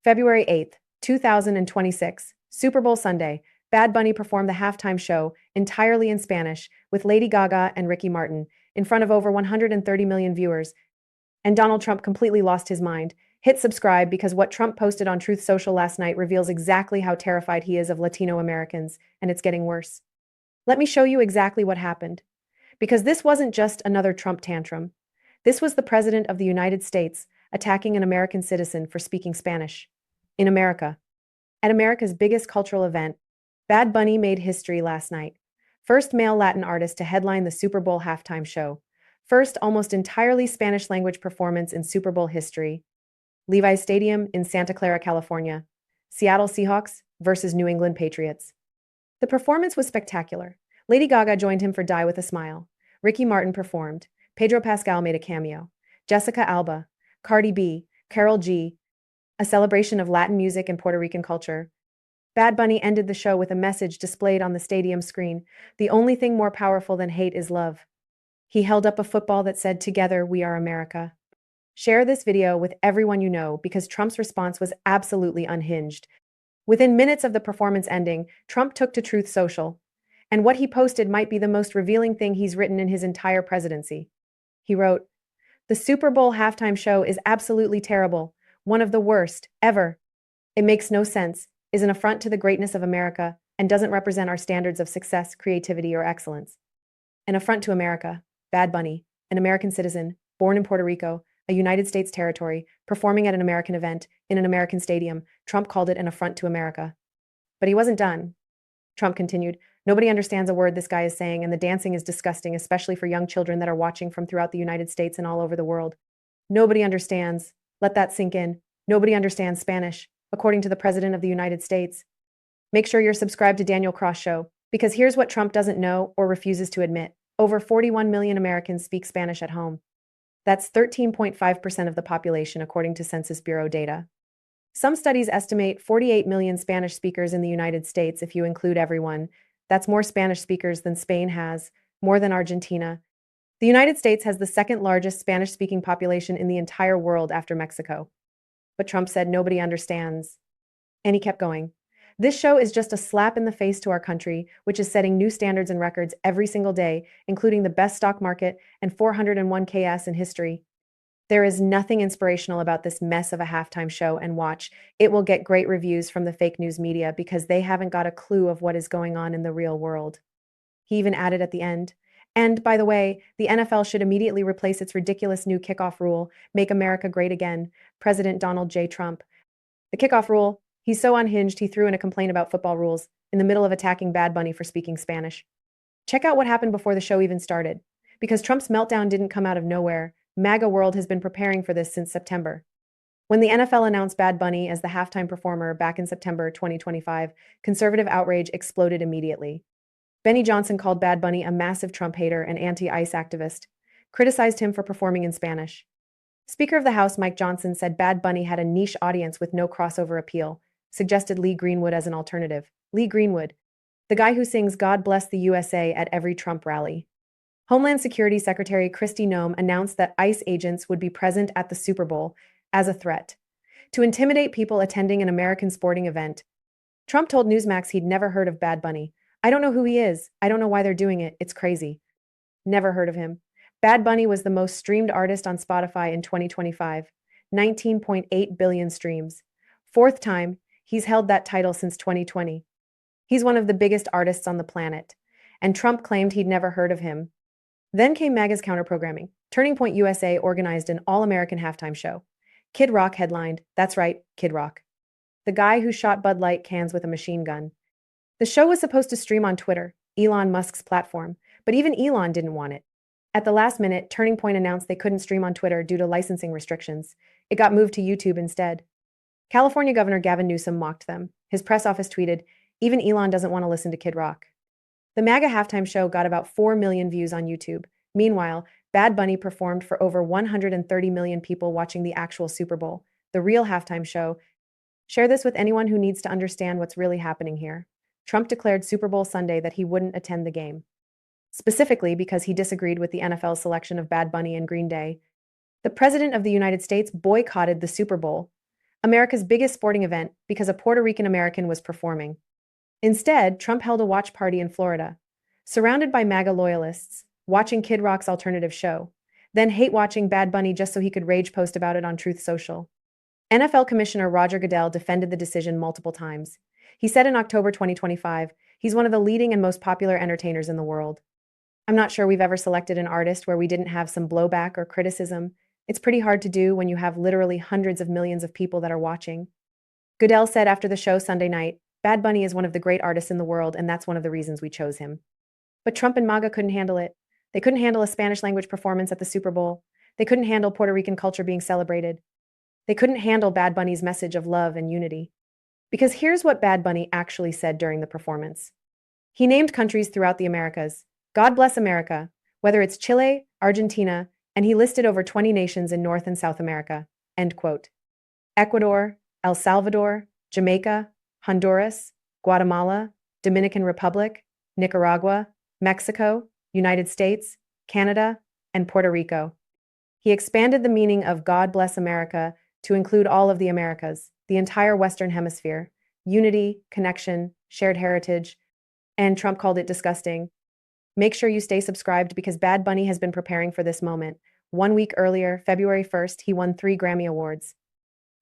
February 8th, 2026, Super Bowl Sunday. Bad Bunny performed the halftime show entirely in Spanish with Lady Gaga and Ricky Martin in front of over 130 million viewers. And Donald Trump completely lost his mind. Hit subscribe because what Trump posted on Truth Social last night reveals exactly how terrified he is of Latino Americans, and it's getting worse. Let me show you exactly what happened. Because this wasn't just another Trump tantrum. This was the President of the United States attacking an American citizen for speaking Spanish. In America. At America's biggest cultural event, Bad Bunny made history last night. First male Latin artist to headline the Super Bowl halftime show. First almost entirely Spanish language performance in Super Bowl history. Levi's Stadium in Santa Clara, California. Seattle Seahawks versus New England Patriots. The performance was spectacular. Lady Gaga joined him for Die with a Smile. Ricky Martin performed. Pedro Pascal made a cameo. Jessica Alba, Cardi B, Karol G, a celebration of Latin music and Puerto Rican culture. Bad Bunny ended the show with a message displayed on the stadium screen. The only thing more powerful than hate is love. He held up a football that said, "Together we are America." Share this video with everyone you know because Trump's response was absolutely unhinged. Within minutes of the performance ending, Trump took to Truth Social. And what he posted might be the most revealing thing he's written in his entire presidency. He wrote, "The Super Bowl halftime show is absolutely terrible, one of the worst, ever. It makes no sense, is an affront to the greatness of America, and doesn't represent our standards of success, creativity, or excellence. An affront to America, Bad Bunny, an American citizen, born in Puerto Rico, a United States territory, performing at an American event, in an American stadium. Trump called it an affront to America." But he wasn't done. Trump continued, "Nobody understands a word this guy is saying, and the dancing is disgusting, especially for young children that are watching from throughout the United States and all over the world. Nobody understands. Let that sink in. Nobody understands Spanish, according to the President of the United States." Make sure you're subscribed to Daniel Cross Show, because here's what Trump doesn't know or refuses to admit. Over 41 million Americans speak Spanish at home. That's 13.5% of the population, according to Census Bureau data. Some studies estimate 48 million Spanish speakers in the United States if you include everyone. That's more Spanish speakers than Spain has, more than Argentina. The United States has the second largest Spanish-speaking population in the entire world after Mexico. But Trump said nobody understands. And he kept going. This show is just a slap in the face to our country, which is setting new standards and records every single day, including the best stock market and 401 KS in history. There is nothing inspirational about this mess of a halftime show, and watch, it will get great reviews from the fake news media because they haven't got a clue of what is going on in the real world. He even added at the end, "And, by the way, the NFL should immediately replace its ridiculous new kickoff rule, Make America Great Again, President Donald J. Trump." The kickoff rule, he's so unhinged he threw in a complaint about football rules in the middle of attacking Bad Bunny for speaking Spanish. Check out what happened before the show even started. Because Trump's meltdown didn't come out of nowhere, MAGA World has been preparing for this since September. When the NFL announced Bad Bunny as the halftime performer back in September 2025, conservative outrage exploded immediately. Benny Johnson called Bad Bunny a massive Trump hater and anti-ICE activist, criticized him for performing in Spanish. Speaker of the House Mike Johnson said Bad Bunny had a niche audience with no crossover appeal, suggested Lee Greenwood as an alternative. Lee Greenwood, the guy who sings "God Bless the USA" at every Trump rally. Homeland Security Secretary Kristi Noem announced that ICE agents would be present at the Super Bowl as a threat to intimidate people attending an American sporting event. Trump told Newsmax he'd never heard of Bad Bunny. "I don't know who he is. I don't know why they're doing it. It's crazy." Never heard of him. Bad Bunny was the most streamed artist on Spotify in 2025, 19.8 billion streams. Fourth time, he's held that title since 2020. He's one of the biggest artists on the planet, and Trump claimed he'd never heard of him. Then came MAGA's counterprogramming. Turning Point USA organized an all-American halftime show. Kid Rock headlined. That's right, Kid Rock. The guy who shot Bud Light cans with a machine gun. The show was supposed to stream on Twitter, Elon Musk's platform, but even Elon didn't want it. At the last minute, Turning Point announced they couldn't stream on Twitter due to licensing restrictions. It got moved to YouTube instead. California Governor Gavin Newsom mocked them. His press office tweeted, "Even Elon doesn't want to listen to Kid Rock." The MAGA halftime show got about 4 million views on YouTube. Meanwhile, Bad Bunny performed for over 130 million people watching the actual Super Bowl, the real halftime show. Share this with anyone who needs to understand what's really happening here. Trump declared Super Bowl Sunday that he wouldn't attend the game, specifically because he disagreed with the NFL's selection of Bad Bunny and Green Day. The President of the United States boycotted the Super Bowl. America's biggest sporting event, because a Puerto Rican American was performing. Instead, Trump held a watch party in Florida, surrounded by MAGA loyalists, watching Kid Rock's alternative show, then hate watching Bad Bunny just so he could rage post about it on Truth Social. NFL Commissioner Roger Goodell defended the decision multiple times. He said in October 2025, he's one of the leading and most popular entertainers in the world. I'm not sure we've ever selected an artist where we didn't have some blowback or criticism. It's pretty hard to do when you have literally hundreds of millions of people that are watching. Goodell said after the show Sunday night, Bad Bunny is one of the great artists in the world, and that's one of the reasons we chose him. But Trump and MAGA couldn't handle it. They couldn't handle a Spanish language performance at the Super Bowl. They couldn't handle Puerto Rican culture being celebrated. They couldn't handle Bad Bunny's message of love and unity. Because here's what Bad Bunny actually said during the performance. He named countries throughout the Americas. God bless America, whether it's Chile, Argentina, and he listed over 20 nations in North and South America. End quote. Ecuador, El Salvador, Jamaica, Honduras, Guatemala, Dominican Republic, Nicaragua, Mexico, United States, Canada, and Puerto Rico. He expanded the meaning of God bless America to include all of the Americas, the entire Western Hemisphere, unity, connection, shared heritage, and Trump called it disgusting. Make sure you stay subscribed because Bad Bunny has been preparing for this moment. 1 week earlier, February 1st, he won 3 Grammy Awards,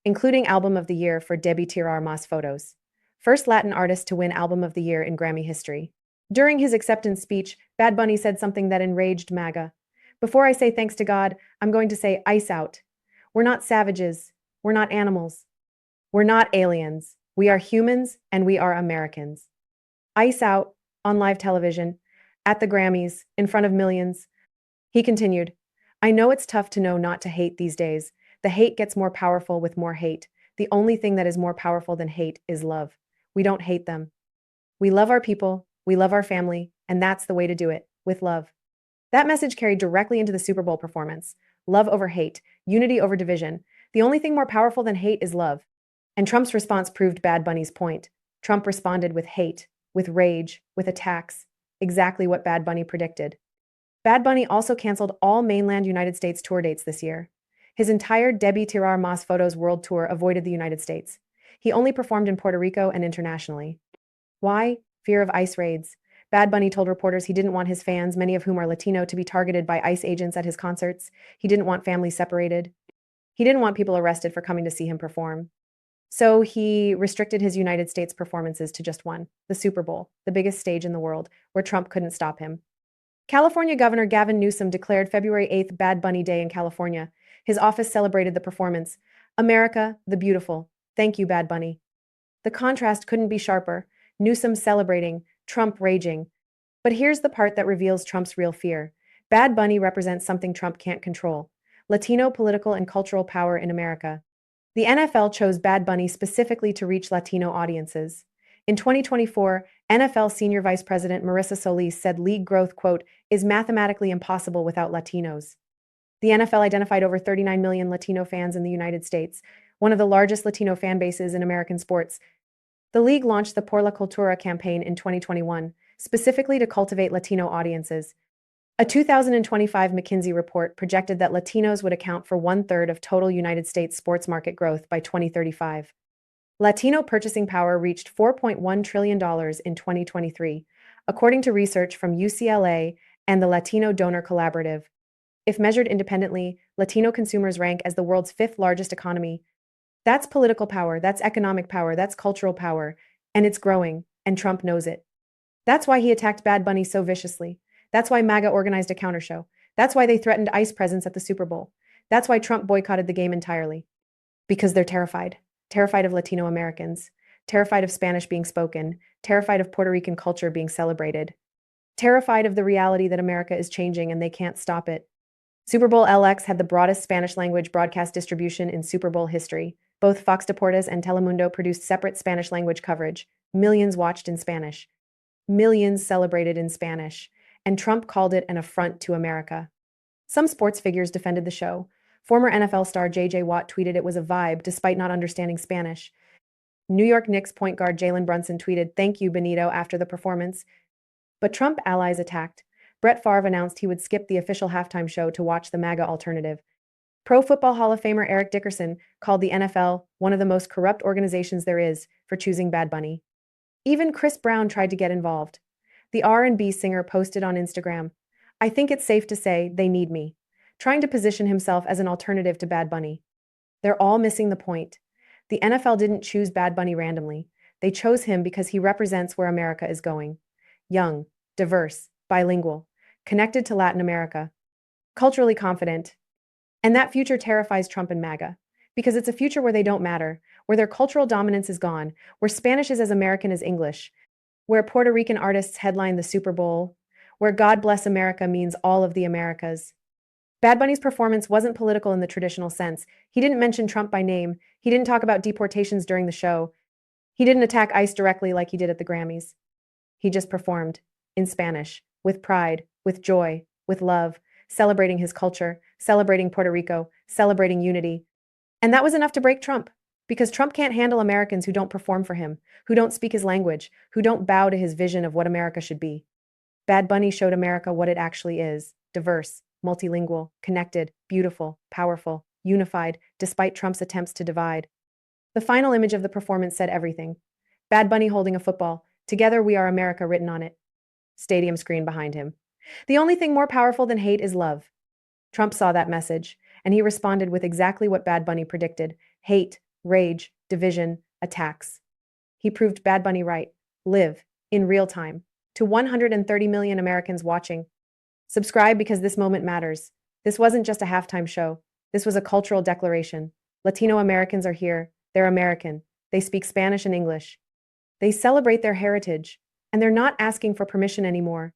including Album of the Year for Debí Tirar Más Fotos, first Latin artist to win Album of the Year in Grammy history. During his acceptance speech, Bad Bunny said something that enraged MAGA. Before I say thanks to God, I'm going to say ice out. We're not savages. We're not animals. We're not aliens. We are humans and we are Americans. Ice out, on live television, at the Grammys, in front of millions. He continued, I know it's tough to know not to hate these days. The hate gets more powerful with more hate. The only thing that is more powerful than hate is love. We don't hate them. We love our people, we love our family, and that's the way to do it, with love. That message carried directly into the Super Bowl performance. Love over hate, unity over division. The only thing more powerful than hate is love. And Trump's response proved Bad Bunny's point. Trump responded with hate, with rage, with attacks, exactly what Bad Bunny predicted. Bad Bunny also canceled all mainland United States tour dates this year. His entire Debí Tirar Más Fotos world tour avoided the United States. He only performed in Puerto Rico and internationally. Why? Fear of ICE raids. Bad Bunny told reporters he didn't want his fans, many of whom are Latino, to be targeted by ICE agents at his concerts. He didn't want families separated. He didn't want people arrested for coming to see him perform. So he restricted his United States performances to just one, the Super Bowl, the biggest stage in the world, where Trump couldn't stop him. California Governor Gavin Newsom declared February 8th Bad Bunny Day in California. His office celebrated the performance. America, the beautiful. Thank you, Bad Bunny. The contrast couldn't be sharper. Newsom celebrating, Trump raging. But here's the part that reveals Trump's real fear. Bad Bunny represents something Trump can't control: Latino political and cultural power in America. The NFL chose Bad Bunny specifically to reach Latino audiences. In 2024, NFL Senior Vice President Marissa Solis said league growth, quote, is mathematically impossible without Latinos. The NFL identified over 39 million Latino fans in the United States, one of the largest Latino fan bases in American sports. The league launched the Por la Cultura campaign in 2021, specifically to cultivate Latino audiences. A 2025 McKinsey report projected that Latinos would account for 1/3 of total United States sports market growth by 2035. Latino purchasing power reached $4.1 trillion in 2023, according to research from UCLA and the Latino Donor Collaborative. If measured independently, Latino consumers rank as the world's fifth largest economy. That's political power, that's economic power, that's cultural power, and it's growing, and Trump knows it. That's why he attacked Bad Bunny so viciously. That's why MAGA organized a countershow. That's why they threatened ICE presence at the Super Bowl. That's why Trump boycotted the game entirely. Because they're terrified. Terrified of Latino Americans, terrified of Spanish being spoken, terrified of Puerto Rican culture being celebrated, terrified of the reality that America is changing and they can't stop it. Super Bowl LX had the broadest Spanish language broadcast distribution in Super Bowl history. Both Fox Deportes and Telemundo produced separate Spanish language coverage. Millions watched in Spanish. Millions celebrated in Spanish. And Trump called it an affront to America. Some sports figures defended the show. Former NFL star J.J. Watt tweeted it was a vibe despite not understanding Spanish. New York Knicks point guard Jalen Brunson tweeted, "Thank you, Benito," after the performance. But Trump allies attacked. Brett Favre announced he would skip the official halftime show to watch the MAGA alternative. Pro Football Hall of Famer Eric Dickerson called the NFL one of the most corrupt organizations there is for choosing Bad Bunny. Even Chris Brown tried to get involved. The R&B singer posted on Instagram, "I think it's safe to say they need me," trying to position himself as an alternative to Bad Bunny. They're all missing the point. The NFL didn't choose Bad Bunny randomly. They chose him because he represents where America is going. Young, diverse, bilingual, connected to Latin America, culturally confident. And that future terrifies Trump and MAGA. Because it's a future where they don't matter, where their cultural dominance is gone, where Spanish is as American as English, where Puerto Rican artists headline the Super Bowl, where God Bless America means all of the Americas. Bad Bunny's performance wasn't political in the traditional sense. He didn't mention Trump by name. He didn't talk about deportations during the show. He didn't attack ICE directly like he did at the Grammys. He just performed, in Spanish, with pride, with joy, with love, celebrating his culture, celebrating Puerto Rico, celebrating unity. And that was enough to break Trump, because Trump can't handle Americans who don't perform for him, who don't speak his language, who don't bow to his vision of what America should be. Bad Bunny showed America what it actually is: diverse, multilingual, connected, beautiful, powerful, unified, despite Trump's attempts to divide. The final image of the performance said everything. Bad Bunny holding a football, "Together we are America" written on it. Stadium screen behind him. The only thing more powerful than hate is love. Trump saw that message, and he responded with exactly what Bad Bunny predicted: hate, rage, division, attacks. He proved Bad Bunny right. Live, in real time, to 130 million Americans watching. Subscribe because this moment matters. This wasn't just a halftime show. This was a cultural declaration. Latino Americans are here. They're American. They speak Spanish and English. They celebrate their heritage, and they're not asking for permission anymore.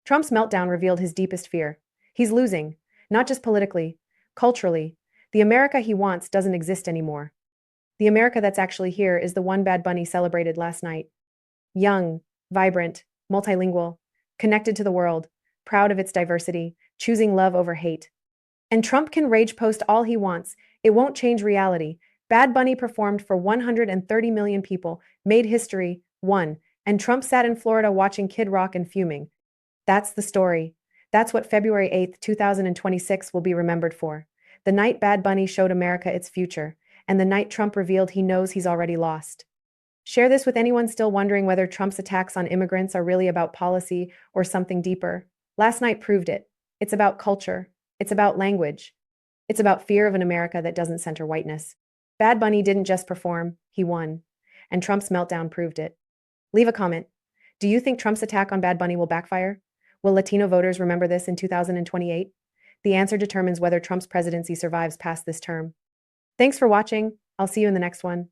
Trump's meltdown revealed his deepest fear. He's losing, not just politically, culturally. The America he wants doesn't exist anymore. The America that's actually here is the one Bad Bunny celebrated last night. Young, vibrant, multilingual, connected to the world, proud of its diversity, choosing love over hate. And Trump can rage post all he wants. It won't change reality. Bad Bunny performed for 130 million people, made history, won, and Trump sat in Florida watching Kid Rock and fuming. That's the story. That's what February 8th, 2026 will be remembered for. The night Bad Bunny showed America its future, and the night Trump revealed he knows he's already lost. Share this with anyone still wondering whether Trump's attacks on immigrants are really about policy or something deeper. Last night proved it. It's about culture. It's about language. It's about fear of an America that doesn't center whiteness. Bad Bunny didn't just perform, he won. And Trump's meltdown proved it. Leave a comment. Do you think Trump's attack on Bad Bunny will backfire? Will Latino voters remember this in 2028? The answer determines whether Trump's presidency survives past this term. Thanks for watching. I'll see you in the next one.